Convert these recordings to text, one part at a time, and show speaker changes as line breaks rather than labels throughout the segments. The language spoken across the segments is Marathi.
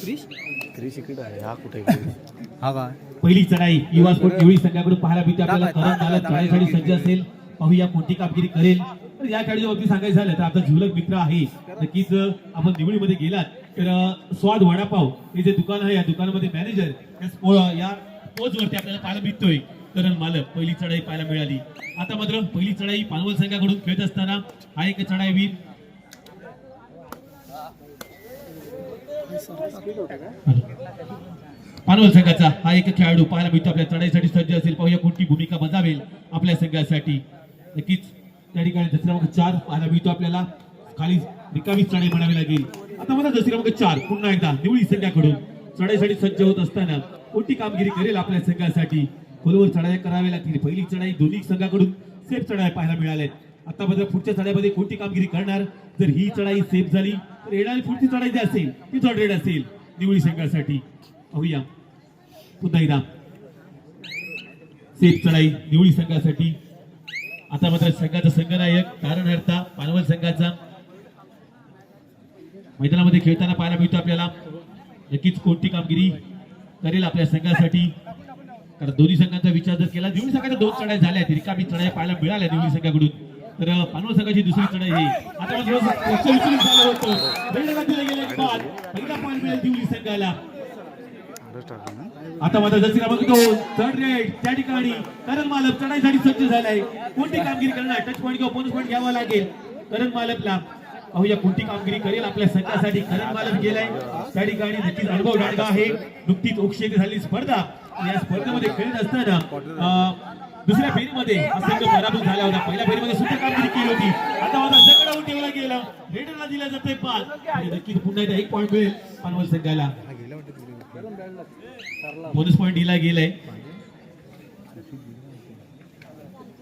क्रिश इकडे आहे, हा कुठे
हा का
पहिली चढाई युवा स्पोर्ट निवडी संघाकडून पाहायला मिळते आपल्याला. करण झालं चढाईसाठी सज्ज असेल, पाहूया कोणती कामगिरी करेल. तर या खेळाच्या बाबतीत सांगायचं झालं तर आपला झुलक मित्र आहे. नक्कीच आपण निवडीमध्ये गेलात तर स्वाद वडापाव हे जे दुकान आहे, या दुकानामध्ये मॅनेजर या पोजवरती आपल्याला पाहायला मिळतोय. करण मालक पहिली चढाई पाहायला मिळाली. आता मात्र पहिली चढाई पानवल संघाकडून खेळत असताना हा एक चढाईवीर पानवल संघाचा हा एक खेळाडू पाहायला मिळतो आपल्या चढाईसाठी सज्ज असेल. पाहूया कोणती भूमिका बजावेल आपल्या संघासाठी. नक्कीच त्या ठिकाणी दसरा क्रमांक 4 पाहायला मिळतो आपल्याला. खाली रिकामी चढाई म्हणावी लागेल. आता मला दसरा क्रमांक 4 पुन्हा एकदा निवडी संघाकडून चढाईसाठी सज्ज होत असताना कोणती कामगिरी करेल आपल्या संघासाठी. खोलवर चढाई करावी लागतील. पहिली चढाई दोन्ही संघाकडून सेफ चढाई पाहायला मिळाल्या. आता मात्र पुढच्या चढाईमध्ये कोणती कामगिरी करणार. जर ही चढाई सेफ झाली तर येणारी पुढची चढाई जी असेल ती चढ असेल निवडी संघासाठी. पाहूया पुन्हा एकदा सेफ चढाई निवडी संघासाठी. आता मात्र संघाचा संघनायक कारण हरता पानवल संघाचा मैदानामध्ये खेळताना पाहायला मिळतो आपल्याला. नक्कीच कोणती कामगिरी करेल आपल्या संघासाठी. कारण दोन्ही संघांचा विचार जर केला, निवडी संघाच्या 2 चढाई झाल्या आहेत, रिकामी चढाई पाहायला मिळाल्या निवडी संघाकडून. तर पानवल संघाची दुसरी चढाई ही आता मात्र लक्ष विचलित झालं होतं. पहिला पॉईंट मिळेल निवडी संघाला. आता मात्र जशी क्रमांक 2 थर्ड रेड त्या ठिकाणी करण मालक चढाईसाठी सज्ज झालाय. कोणती कामगिरी करणार. टच पॉईंट किंवा बोनस पॉईंट घ्यावा लागेल करण मालकला. पाहूया कोणती कामगिरी करेल आपल्या संघासाठी. करण मालक गेलाय त्या ठिकाणी. नक्कीच अनुभव दांडगा आहे. नुकतीच औक्षिक झाली स्पर्धा. या स्पर्धेमध्ये खेळत असताना दुसऱ्या फेरीमध्ये हा संघ पराभूत झाला होता. पहिल्या फेरीमध्ये सुद्धा कामगिरी केली होती. आता माझा जगडावून ठेवला गेला. रेडरला दिला जातोय 5 आणि नक्कीच पुन्हा एकदा 1 पॉईंट मिळेल पानवल संघाला. बोनस पॉईंट दिला गेलाय.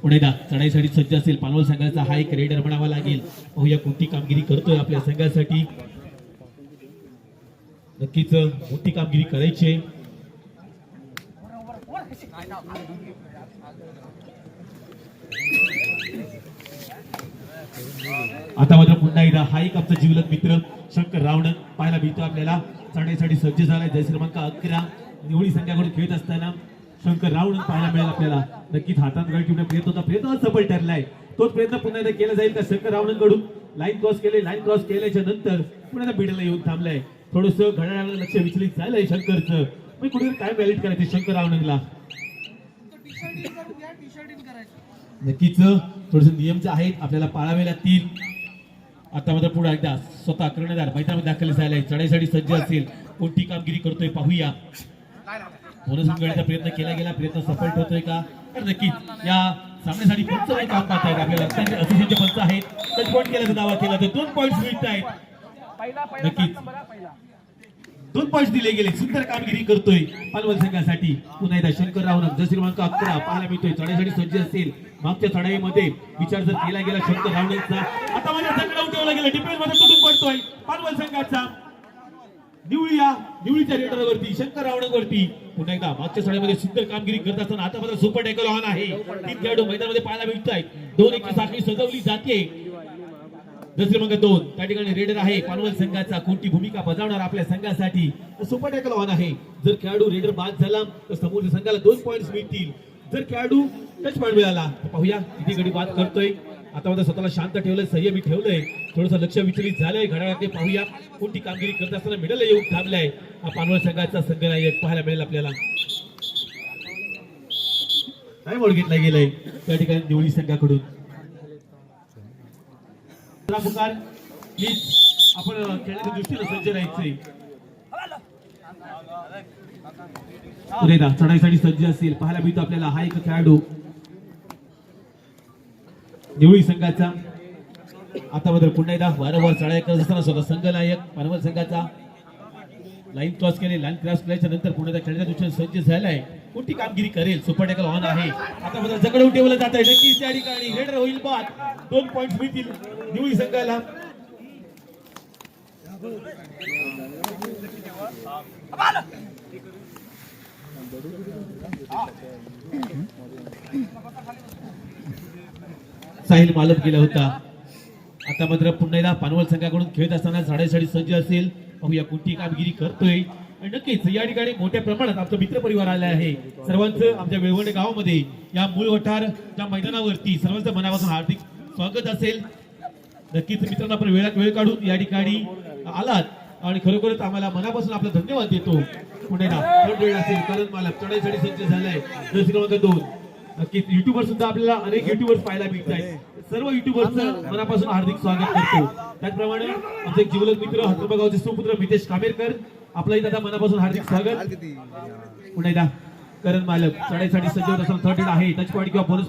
पुढे एकदा चढाईसाठी सज्ज असेल पानवल संघाचा हा एक रेडर म्हणावा लागेल. पाहूया कोणती कामगिरी करतोय आपल्या संघासाठी. नक्कीच मोठी कामगिरी करायची. आता मात्र पुन्हा एकदा हा एक आमचा जीवलग मित्र शंकर रावण पाहायला मिळतो आपल्याला. चढाईसाठी सज्ज झालाय. जय क्रमांक 11 निवडी संघाकडून खेळत असताना शंकर रावण पाहायला मिळेल आपल्याला. नक्कीच हातात गाडी ठेवण्याचा प्रयत्न होता. प्रयत्न सफल ठरलाय. तोच प्रयत्न पुन्हा एकदा केला जाईल का शंकर रावणकडून. लाईन क्रॉस केले. लाईन क्रॉस केल्याच्या नंतर पुन्हा एकदा बिडला येऊन थांबलाय. थोडस घड्याळाला लक्ष विचलित झालंय शंकरचं. मी कुठे काय व्हॅलिड करायचं शंकर रावणला. नक्कीच थोडस नियम जे आहेत आपल्याला पाळावे लागतील. आता मात्र पुढे एकदा स्वतः कर्णधार मैदानामध्ये दाखल झालाय. चढाईसाठी सज्ज असेल. कोणती कामगिरी करतोय पाहूया. बोनस मिळण्याचा प्रयत्न केला गेला. प्रयत्न सफल ठरतोय का. तर नक्कीच या सामन्यासाठी पंच काम पाहत आहेत आपल्याला. असोसिएशनचे पंच आहेत. टच पॉईंट केल्याचा दावा केला तर 2 पॉईंट मिळत आहेत. नक्कीच 2 पॉईंट दिले गेले. सुंदर कामगिरी करतोय पानवल संघासाठी. पुन्हा एकदा शंकर रावण जशी क्रमांक 11 पाहायला मिळतोय. चढाईसाठी सज्ज असेल. मागच्या चढाईमध्ये विचार जर केला गेला शंकर रावणचा. आता माझ्या जगडावून ठेवला गेला. डिफेन्स मध्ये तुटून पडतोय पानवल संघाचा. निवडीच्या रेडरवरती शंकर रावणवरती. पुन्हा एकदा मागच्या चढाईमध्ये सुंदर कामगिरी करत असताना आता मात्र सुपर टॅकल ऑन आहे. 3 खेळाडू मैदानामध्ये पाहायला मिळत आहेत. 2-1 साखळी सजवली जाते. जसे क्रमांक 2 त्या ठिकाणी रेडर आहे पानवल संघाचा. कोणती भूमिका बजावणार आपल्या संघासाठी. सुपर टॅकल ऑन आहे. जर खेळाडू रेडर बाद झाला तर समोरच्या संघाला 2 पॉईंट्स मिळतील. जर खेळाडू टच पॉईंट मिळाला तर पाहूया किती गडी बाद करतोय. आता मात्र स्वतःला शांत ठेवलंय. संयमी ठेवलंय. थोडंसं लक्ष विचलित झालंय घड्याळाकडे. पाहूया कोणती कामगिरी करत असताना मिडल येऊन थांबलाय हा पानवल संघाचा संघनायक पाहायला मिळेल आपल्याला. काय मोड घेतला गेलाय त्या ठिकाणी निवडी संघाकडून. प्लीज आपण खेळण्याच्या दृष्टीने सज्ज राहायचंय. चढाईसाठी सज्ज असेल पाहायला मिळतो आपल्याला हा एक खेळाडू निवडी संघाचा. आता मात्र पुन्हा एकदा वारंवार चढाई करत असताना स्वतः संघनायक पानवल संघाचा. लाईन क्रॉस केली. लाईन क्रॉस केल्याच्या नंतर पुन्हा एकदा खेळण्याच्या दृष्टीने सज्ज झालाय. कोणती कामगिरी करेल. सुपर टॅकल ऑन आहे. आता मात्र जगडवून ठेवलं जात आहे. नक्कीच त्या ठिकाणी रेडर होईल बाद. 2 पॉईंट मिळतील निवडी संघाला. साहिल मालक गेला होता. आता मात्र पुन्हा एकदा पानवल संघाकडून खेळत असताना चढाईसाठी सज्ज असेल पाहूया कोणती कामगिरी करतोय. आणि नक्कीच या ठिकाणी मोठ्या प्रमाणात आमचा मित्र परिवार आला आहे. सर्वांचं आमच्या वेळवंडे गावामध्ये या मूळ वठारच्या मैदानावरती सर्वांचं मनापासून हार्दिक स्वागत असेल. नक्कीच मित्रांनो आपण वेळात वेळ काढून या ठिकाणी आलात आणि खरोखरच आम्हाला मनापासून आपला धन्यवाद देतो. पुणे वेळ असेल करण मालक चढाईसाठी सज्ज झालाय. जर क्रमांक 2 नक्कीच युट्यूबर सुद्धा आपल्याला अनेक युट्यूबर्स पाहायला मिळत आहेत. सर्व युट्यूबर्सचं मनापासून हार्दिक स्वागत करतो. त्याचप्रमाणे आमचे जिवलग मित्र हत्रुबा गावचे सुपुत्र मितेश कामेरकर आपलाही दादा मनापासून हार्दिक स्वागत. पुन्हा एकदा करण मालक चढाईसाठी सज्ज होत असताना थर्ड आहे. टच पॉईंट किंवा बोनस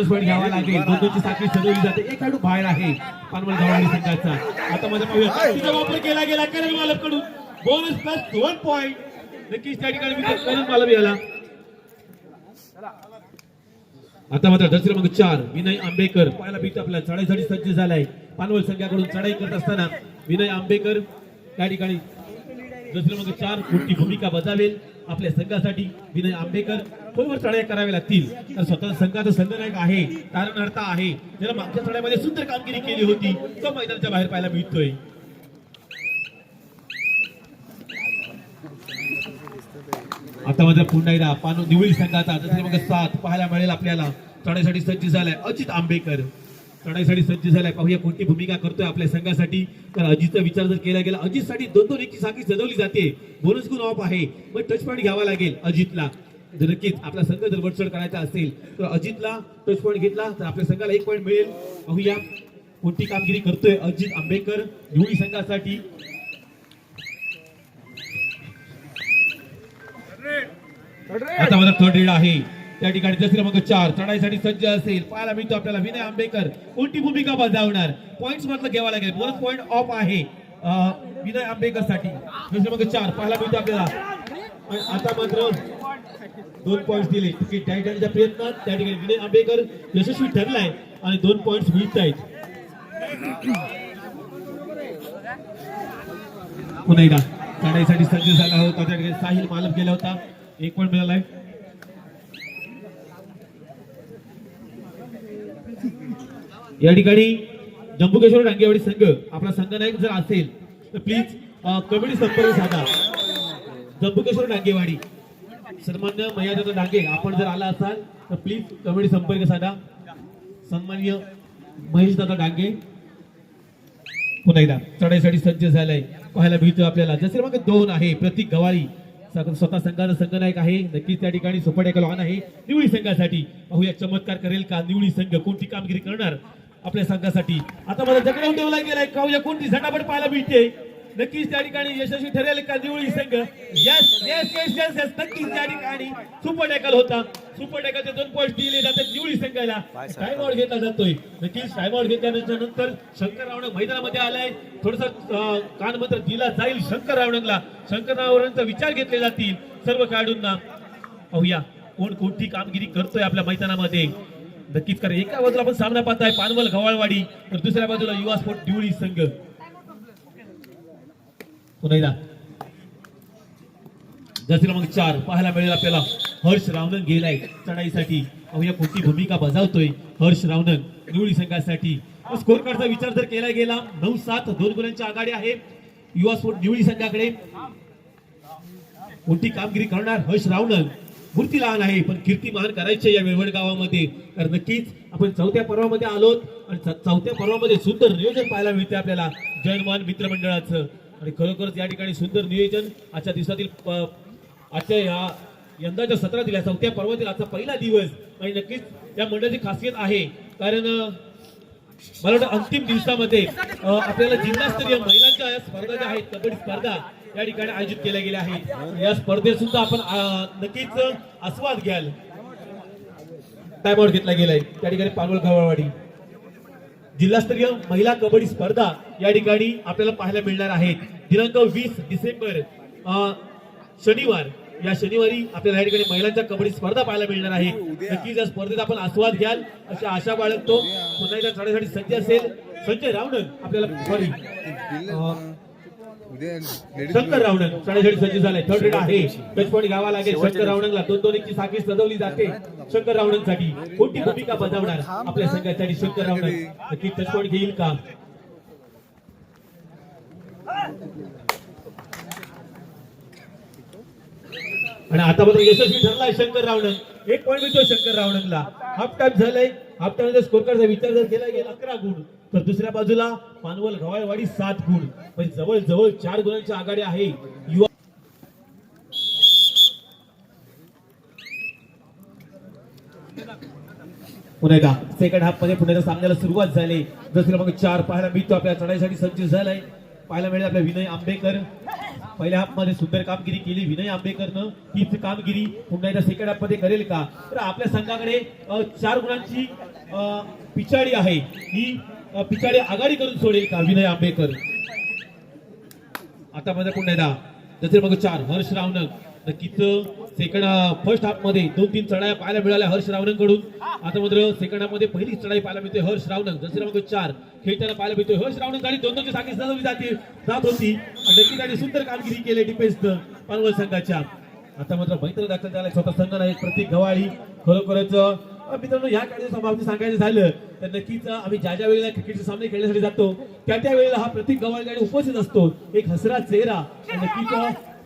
पॉईंट घ्यावा लागेल. 2-2ची साखळी सजवली जाते. एक खेळाडू बाहेर आहे पानवड गाववाडी संघाचा. आता माझ्या पाहूया वापर केला गेला करण मालक कडून बोनस प्लस 1 पॉईंट. नक्कीच त्या ठिकाणी करण मालक याला. आता मात्र दर्शक क्रमांक 4 विनय आंबेकर पाहायला मिळते आपल्याला चढाईसाठी सज्ज झालाय. पानवल संघाकडून चढाई करत असताना विनय आंबेकर त्या ठिकाणी दर्शक क्रमांक 4 मोठी भूमिका बजावेल आपल्या संघासाठी. विनय आंबेकर बरोबर चढाई कराव्या लागतील. तर स्वतः संघाचा संघनायक आहे तारणहर्ता आहे ज्याला मागच्या चढाईमध्ये सुंदर कामगिरी केली होती तो मैदानाच्या बाहेर पाहायला मिळतोय. आता मात्र पुन्हा एकदा पानू दिवळी संघाचा दर्शक क्रमांक 7 पाहायला मिळेल आपल्याला. चढाईसाठी सज्ज झालाय अजित आंबेकर. चढाईसाठी सज्ज झालाय. पाहूया कोणती भूमिका करतोय आपल्या संघासाठी. तर अजितचा विचार जर केला गेला अजितसाठी 2-2-1 साखळी सजवली जाते. बोनस गुण ऑफ आहे मग टच पॉईंट घ्यावा लागेल अजितला. जर नक्कीच आपला संघ जर वरचढ करायचा असेल तर अजितला टच पॉईंट घेतला तर आपल्या संघाला 1 पॉईंट मिळेल. पाहूया कोणती कामगिरी करतोय अजित आंबेकर दिवळी संघासाठी. आता माझा थर्ड रेड आहे त्या ठिकाणी दर्शक क्रमांक 4 चढाईसाठी सज्ज असेल. पाहायला मिळतो आपल्याला विनय आंबेकर कोणती भूमिका बजावणार. पॉईंट्स मधलं घ्यावा लागेल. बोनस पॉईंट ऑफ आहे विनय आंबेकर साठी. दर्शक क्रमांक 4 पाहायला मिळतो आपल्याला. आता मात्र 2 पॉईंट्स दिले. तिकीट टायटनच्या प्रयत्नात त्या ठिकाणी विनय आंबेकर यशस्वी ठरलाय आणि 2 पॉईंट्स मिळत आहेत. पुन्हा एकदा चढाईसाठी सज्ज झाला होता त्या ठिकाणी साहिल मालक गेला होता. 1 पॉईंट मिळालाय. या ठिकाणी जंबुकेश्वर डांगेवाडी संघ आपला संघनायक जर असेल तर प्लीज कमिटी संपर्क साधा. जंबुकेश्वर डांगेवाडी सन्मान्य मयादादा डांगे आपण जर आला असाल तर प्लीज कमिटी संपर्क साधा. सन्मान्य महेश दादा डांगे पुन्हा एकदा चढाईसाठी सज्ज झालाय पाहायला मिळतो आपल्याला. जसे मग 2 आहे प्रतीक गवाळी स्वतः संघाचा संघनायक आहे. नक्कीच त्या ठिकाणी सुपर टॅकल ऑन आहे निवळी संघासाठी. पाहूया चमत्कार करेल का निवळी संघ. कोणती कामगिरी करणार आपल्या संघासाठी. आता मला जगडावून ठेवला गेलाय. पाहूया कोणती झटापट पाहायला मिळते. नक्कीच त्या ठिकाणी यशस्वी ठरेल का निवळी संघ. Yes yes yes yes yes नक्कीच त्या ठिकाणी सुपर टॅकल होता. सुपर टॅकलचे 2 पॉईंट दिले जातात निवळी संघाला. टाइम आउट घेतला जातोय. नक्कीच टाइम आउट घेतल्यानंतर शंकर रावण मैदानामध्ये आलाय. थोडस कानमंत्र दिला जाईल शंकर रावणला. शंकर रावणचा विचार घेतले जातील सर्व खेळाडूंना. पाहूया कोण कोणती कामगिरी करतोय आपल्या मैदानामध्ये. नक्कीच कारण एका बाजूला आपण सामना पाहताय पानवल गव्हाळवाडी तर दुसऱ्या बाजूला युवा स्पोर्ट दिवळी संघ. पुन्हा एकदा दर्शक क्रमांक 4 पाहायला मिळेल आपल्याला. हर्ष रावणन गेलाय चढाईसाठी. पाहूया कोणती भूमिका बजावतोय हर्ष रावणन निवळी संघासाठी. स्कोर कार्डचा विचार जर केला गेला 9-7 2 गुणांची आघाडी आहे युवा स्पोर्ट निवळी संघाकडे. कोणती कामगिरी करणार हर्ष रावणन. मूर्ती लहान आहे पण कीर्ती महान करायची या वेळवड गावामध्ये. तर नक्कीच आपण 4थ्या पर्वामध्ये आलोत आणि 4थ्या पर्वामध्ये सुंदर नियोजन पाहायला मिळते आपल्याला जयमान मित्रमंडळाचं. आणि खरोखरच या ठिकाणी सुंदर नियोजन आजच्या दिवसातील आजच्या या यंदाच्या सत्रातील 4थ्या पर्वातील आजचा पहिला दिवस. आणि नक्कीच या मंडळाची खासियत आहे कारण मला वाटतं अंतिम दिवसामध्ये आपल्याला जिल्हास्तरीय महिलांच्या स्पर्धा ज्या आहेत कबड्डी स्पर्धा या ठिकाणी आयोजित केल्या गेल्या आहेत. या स्पर्धेत सुद्धा आपण नक्कीच आस्वाद घ्याल. टाइम आउट घेतला गेलाय त्या ठिकाणी पानवल गव्हाळवाडी. जिल्हास्तरीय महिला कबड्डी स्पर्धा या ठिकाणी आपल्याला पाहायला मिळणार आहेत. दिनांक 20 डिसेंबर शनिवार या शनिवारी आपल्याला या ठिकाणी महिलांच्या कबड्डी स्पर्धा पाहायला मिळणार आहे. नक्कीच या स्पर्धेत आपण आस्वाद घ्याल अशी आशा बाळगतो. पुन्हा एकदा चढाईसाठी सज्ज असेल संजय रावणन आपल्याला सॉरी शंकर रावणन चढाईसाठी सज्ज झालाय. थर्ड रेड आहे. टच पॉईंट घ्यावा लागेल शंकर रावणनला. 2-2-1 ची साखळी सजवली जाते शंकर रावणनसाठी. कोणती भूमिका बजावणार आपल्या संघासाठी शंकर रावणन. नक्की टच पॉईंट घेईल का. आणि आता मात्र यशस्वी ठरलाय शंकर रावणंग. 1 पॉईंट मिळतोय शंकर रावणंगला. हाफ टाइम झालाय. हाफ टाइम मध्ये स्कोर कार्डचा विचार जर केला गेला 11 गुण, तर दुसऱ्या बाजूला मानवल गव्हाळवाडी 7 गुण, म्हणजे जवळ जवळ 4 गुणांची आघाडी आहे. युवा पुन्हा एकदा सेकंड हाफ मध्ये पुण्याच्या सामन्याला सुरुवात झाली. जसं मग 4 पाहायला मिळतो. आपल्या चढाईसाठी सज्ज झालाय. पाहायला मिळेल आपल्या विनय आंबेकर. पहिल्या हाफ मध्ये सुंदर कामगिरी केली विनय आंबेकरनं. हीच कामगिरी पुन्हा एकदा सेकंड हाफ मध्ये करेल का? तर आपल्या संघाकडे 4 गुणांची पिछाडी आहे. ही पिछाडी आघाडी करून सोडेल का विनय आंबेकर? आता मध्ये पुन्हा एकदा जसे मग 4 हर्ष रावणंग. नक्कीच सेकंड फर्स्ट हाफ मध्ये 2-3 चढाया पाहायला मिळाल्या हर्ष रावणंग कडून. आता मात्र सेकंड हाफ मध्ये पहिली चढाई पाहायला मिळते हर्ष रावणंग. जसे मग 4 खेळताना पाहायला मिळतोय हर्ष रावणंग. गाडी 2-2ची साखळी सजवली जात होती. नक्कीच त्यांनी सुंदर कामगिरी केली डिफेन्स पानवल संघाच्या. आता मात्र मैत्र दाखल झालाय स्वतः संघ नाही प्रतीक गव्हाळी. खरोखरच मित्रांनो या खेळाच्या बाबतीत सांगायचं झालं तर नक्कीच आम्ही ज्या ज्या वेळेला क्रिकेटचे सामने खेळण्यासाठी जातो त्या त्या वेळेला हा प्रतीक गव्हाळी गाडी उपस्थित असतो. एक हसरा चेहरा नक्कीच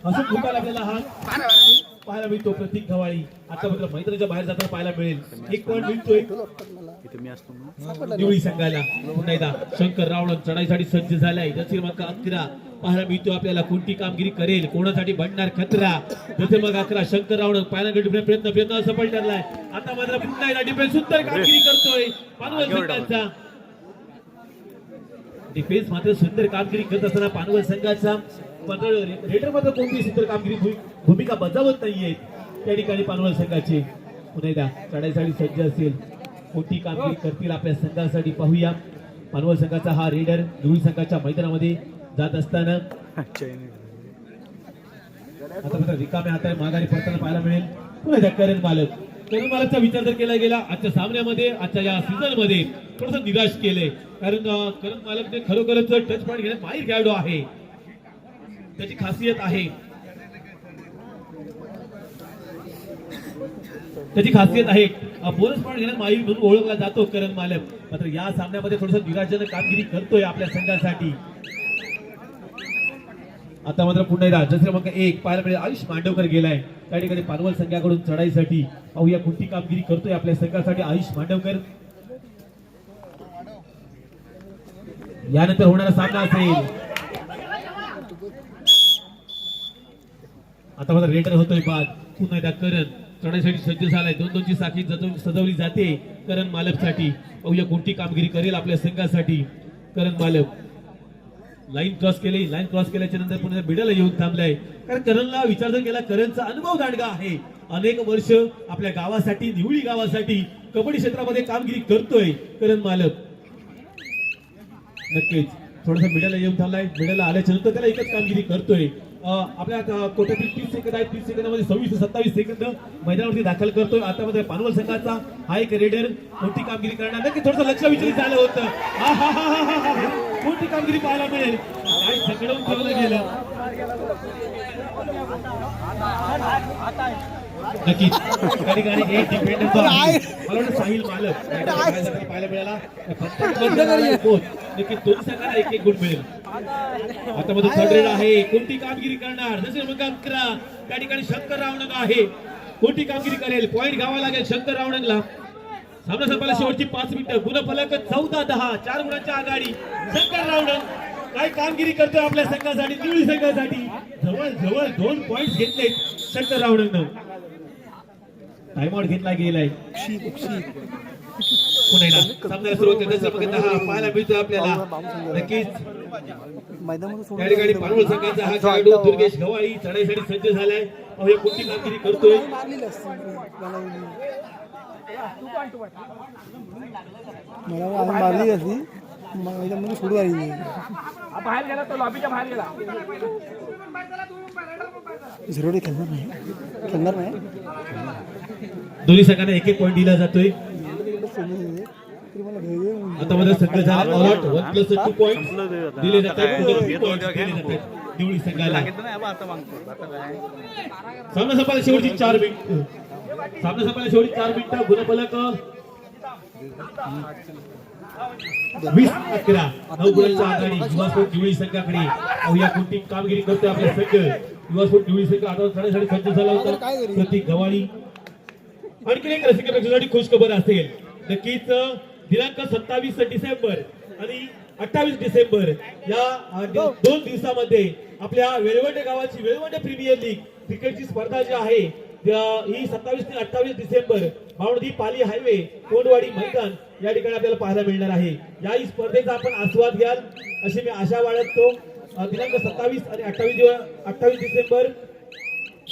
हसून दुखायला आपल्याला हा पाहायला मिळतो प्रतीक गव्हाळी. आता मात्र मैत्रीच्या बाहेर जाताना पाहायला मिळेल. 1 पॉईंट मिळतोय निवळी संघाला. पुन्हा एकदा शंकर रावणंग चढाईसाठी सज्ज झालाय. जसे मग 11 पाहायला मिळतो आपल्याला कोणती कामगिरी करेल, कोणासाठी बनणार खतरा. जसे मग 11 शंकर रावणंग पाहायला प्रयत्न सफल ठरलाय. आता मात्र पुन्हा एकदा डिफेन्स सुंदर कामगिरी करतोय पानवल संघाचा. डिफेन्स मात्र सुंदर कामगिरी करत असताना पानवल संघाचा मात्र रेडर मात्र कोणती सुंदर कामगिरी भूमिका बजावत नाहीये त्या ठिकाणी पानवल संघाची. पुन्हा एकदा चढाईसाठी सज्ज असेल कोणती कामगिरी करतील आपल्या संघासाठी पाहूया. पानवल संघाचा हा रेडर धुळी संघाच्या मैदानामध्ये जात असताना आता मात्र रिकाम्या हाताने माघारी पडताना पाहायला मिळेल. पुन्हा एकदा करण मालकचा विचार जर केला गेला आजच्या सामन्यामध्ये आजच्या या सीझन मध्ये थोडंसं निराश केले. कारण करण मालकने खरोखरच टच पॉईंट घेण्यात माहीर खेळाडू आहे. त्याची खासियत आहे. बोनस पॉईंट घेण्यात माहीर म्हणून ओळखला जातो करण मालक. मात्र या सामन्यामध्ये थोडंसं निराशजनक कामगिरी करतोय आपल्या संघासाठी. आता मात्र पुन्हा एकदा जसं मग 1 पाहायला मिळेल आयुष मांडवकर गेलाय त्या ठिकाणी पानवल संघाकडून चढाईसाठी. पाहूया कोणती कामगिरी करतोय आपल्या संघासाठी आयुष मांडवकर. यानंतर होणारा सामना असेल आता मात्र रेडर होतोय बाद. पुन्हा एकदा करण चढाईसाठी सज्ज झालाय. 2-2ची साखळी सजवली जाते करण मालकसाठी. पाहूया कोणती कामगिरी करेल आपल्या संघासाठी करण मालक. लाईन क्रॉस केल्याच्या नंतर पुन्हा मिडल येऊन थांबलाय. कारण करणला विचार जर केला करणचा अनुभव दांडगा आहे. अनेक वर्ष आपल्या गावासाठी निवळी गावासाठी कबड्डी क्षेत्रामध्ये कामगिरी करतोय करण मालक. नक्कीच थोडंसं मिडलला येऊन थांबलाय. मिडलला आल्याच्या नंतर त्याला एकच कामगिरी करतोय. आपल्या कोट्यातील 30 सेकंद आहेत. 30 सेकंदामध्ये 26 ते 27 सेकंद मैदानावरती दाखल करतोय. आता मध्ये पानवल संघाचा हा एक रेडर कोणती कामगिरी करणार नक्की थोडंसं लक्ष विचलित झालं होतं. कोणती कामगिरी पाहायला मिळेल काय सगळं ठेवलं गेलं. नक्कीच त्या ठिकाणी एक डिफेंडर जो आहे मला वाटतं साहिल मालक पाहायला मिळाला. नक्कीच 2 संघांना 1-1 गुण मिळेल. आता मध्ये थर्ड रेड आहे. कोणती कामगिरी करणार जसे मग 11 त्या ठिकाणी शंकर रावणंग आहे. कोणती कामगिरी करेल पॉईंट घ्यावा लागेल शंकर रावणंगला. सामना संपायला शेवटची 5 मिनिटं. गुणफलक 14-10 4 गुणांच्या आघाडी. शंकर रावणंग काय कामगिरी करतोय आपल्या संघासाठी निवळी संघासाठी. जवळ जवळ 2 पॉईंट घेतले शंकर रावणंगनं. टाइमआउट घेतला गेलाय. पुन्हा एकदा सामन्याला सुरुवात करण्याचा पाहायला मिळतोय आपल्याला. नक्कीच त्या ठिकाणी पानवल संघाचा हा खेळाडू दुर्गेश गव्हाळी चढाईसाठी सज्ज झालाय. पाहूया कोणती कामगिरी करतोय.
मला मारली असती मग सोडू आली
बाहेर गेला तो लॉबीच्या बाहेर गेला.
झिरोडी खेळणार नाही.
दोन्ही संघांना 1-1 पॉईंट दिला जातोय. आता मध्ये संघ झाला ऑल आउट 1+2 पॉईंट दिले जातात. निवळी संघाला सामना संपायला शेवटची 4 मिनिटं. गुणफलक 20-11 9 गुणांच्या आघाडी युवा स्पोर्ट निवळी संघाकडे. पाहूया कोणती कामगिरी करतोय आपला संघ. युवा स्पोर्ट निवळी संघ आता चढाईसाठी सज्ज झाला होता. प्रतीक गव्हाणी. आणखी एक रसिक प्रेक्षकांसाठी खुश खबर असेल. नक्कीच दिनांक 27 डिसेंबर आणि 28 डिसेंबर या 2 दिवसामध्ये आपल्या वेळवंडे गावाची वेळवंडे प्रीमियर लीग क्रिकेटची स्पर्धा जी आहे ही 27 ते 28 डिसेंबर बावळदी पाली हायवे कोंडवाडी मैदान या ठिकाणी आपल्याला पाहायला मिळणार आहे. या स्पर्धेचा आपण आस्वाद घ्याल अशी मी आशा बाळगतो. दिनांक 27 आणि 28 डिसेंबर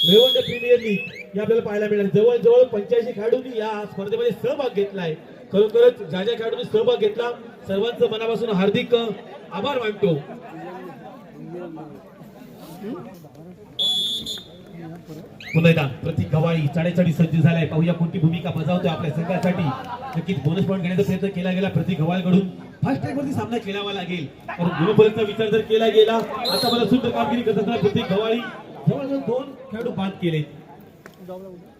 वेळवंडे प्रीमियर लीग हे आपल्याला पाहायला मिळणार. जवळजवळ 85 खेळाडूंनी या स्पर्धेमध्ये सहभाग घेतलाय. खरोखरच ज्या ज्या खेळाडूंनी सहभाग घेतला सर्वांचं मनापासून हार्दिक आभार मानतो. पुन्हा एकदा प्रतीक गव्हाणी चढाईसाठी सज्ज झालाय. पाहूया कोणती भूमिका बजावतोय आपल्या संघासाठी. नक्कीच बोनस पॉईंट घेण्याचा प्रयत्न केला गेला. प्रतीक गव्हाणकडून फास्ट ट्रॅक वरती सामना खेळावा लागेल. कारण गुणफलकचा विचार जर केला गेला आता मला सुद्धा कामगिरी करत असताना प्रतीक गव्हाणी जवळजवळ 2 खेळाडू बाद केले.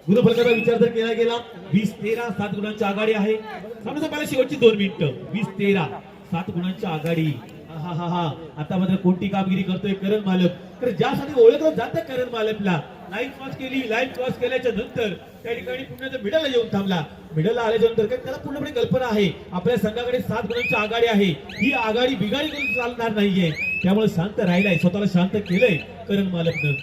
गुणफलकाचा विचार जर केला गेला 20-13 7 गुणांची आघाडी आहे. सामन्याचा पहिला शेवटची 2 मिनिटं 20-13 7 गुणांची आघाडी. हा आता मात्र कोणती कामगिरी करतोय करण मालक. तर ज्यासाठी ओळखलं जातं करण मालकला लाईन क्रॉस केली. लाईन क्रॉस केल्याच्या नंतर त्या ठिकाणी पुण्याच्या मिडलला येऊन थांबला. मिडलला आल्याच्या नंतर त्याला पूर्णपणे कल्पना आहे आपल्या संघाकडे 7 गुणांची आघाडी आहे. ही आघाडी बिघाडी करून चालणार नाहीये. त्यामुळे शांत राहिलाय. स्वतःला शांत केलंय करण मालकनं.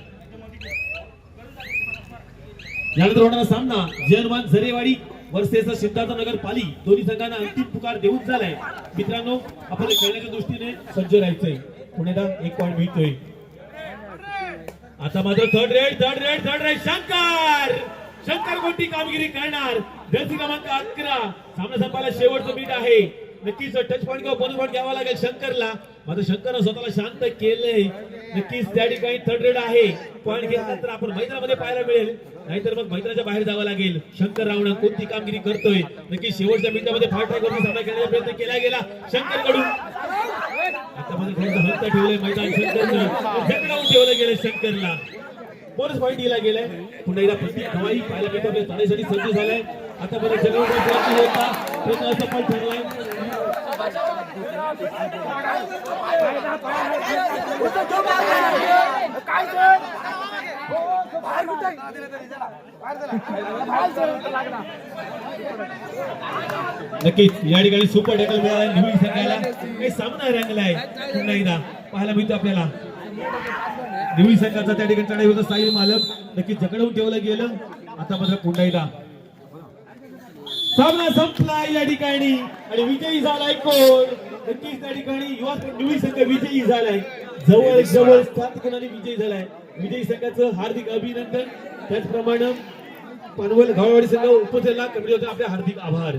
यानंतर होणारा सामना जयमान झरेवाडी वर्सेस सिद्धार्थनगर पाली. दोन्ही संघांना अंतिम पुकार देऊन झालाय. मित्रांनो आपण खेळण्याच्या दृष्टीने सज्ज राहायचंय. पुण्याला 1 पॉईंट मिळतोय. आता मात्र थर्ड रेड शंकर कोणती कामगिरी करणार. जर्सी क्रमांक 11 सामना संपायला शेवटचं मिनिट आहे. नक्कीच टच पॉईंट किंवा बोनस पॉईंट घ्यावा लागेल शंकरला. मात्र शंकरनं स्वतःला शांत केलंय. नक्कीच त्या ठिकाणी थर्ड रेड आहे. पॉईंट घेतल्यानंतर आपण मैदानामध्ये पाहायला मिळेल. नाहीतर मग मैदानाच्या बाहेर जावं लागेल. शंकर रावण कोणती कामगिरी करतोय. नक्कीच शेवटच्या मिनिटामध्ये फास्ट ट्रॅक वरती सामना खेळण्याचा प्रयत्न केला गेला शंकरकडून. आता मध्ये थोडंसं हलता ठेवलंय मैदान शंकरनं. झटकावून ठेवलं गेलं शंकरला. बोनस पॉईंट दिला गेलाय. पुन्हा एकदा प्रतीक गव्हाणी पाहायला मिळतो आपल्या चढाईसाठी सज्ज झालाय. आता मध्ये प्रयत्न असफल ठरलाय. नक्कीच या ठिकाणी सुपर टॅकल मिळाला निवडी संघाला. काही सामना रंगलाय. पुन्हा एकदा पाहायला मिळतो आपल्याला निवडी संघाचा त्या ठिकाणी चढाई होता साहिल मालक. नक्कीच जकडवून ठेवलं गेलं. आता मात्र पुन्हा एकदा सामना संपला या ठिकाणी आणि विजयी झालाय कोण. नक्कीच त्या ठिकाणी युवा निवडी संघ विजयी झालाय. जवळ 7 गुणांनी विजयी झालाय. विजयी संघाचं हार्दिक अभिनंदन. त्याचप्रमाणे पनवेल गाववाडी संघ उपजिल्हा कमिटीचे आपले हार्दिक आभार.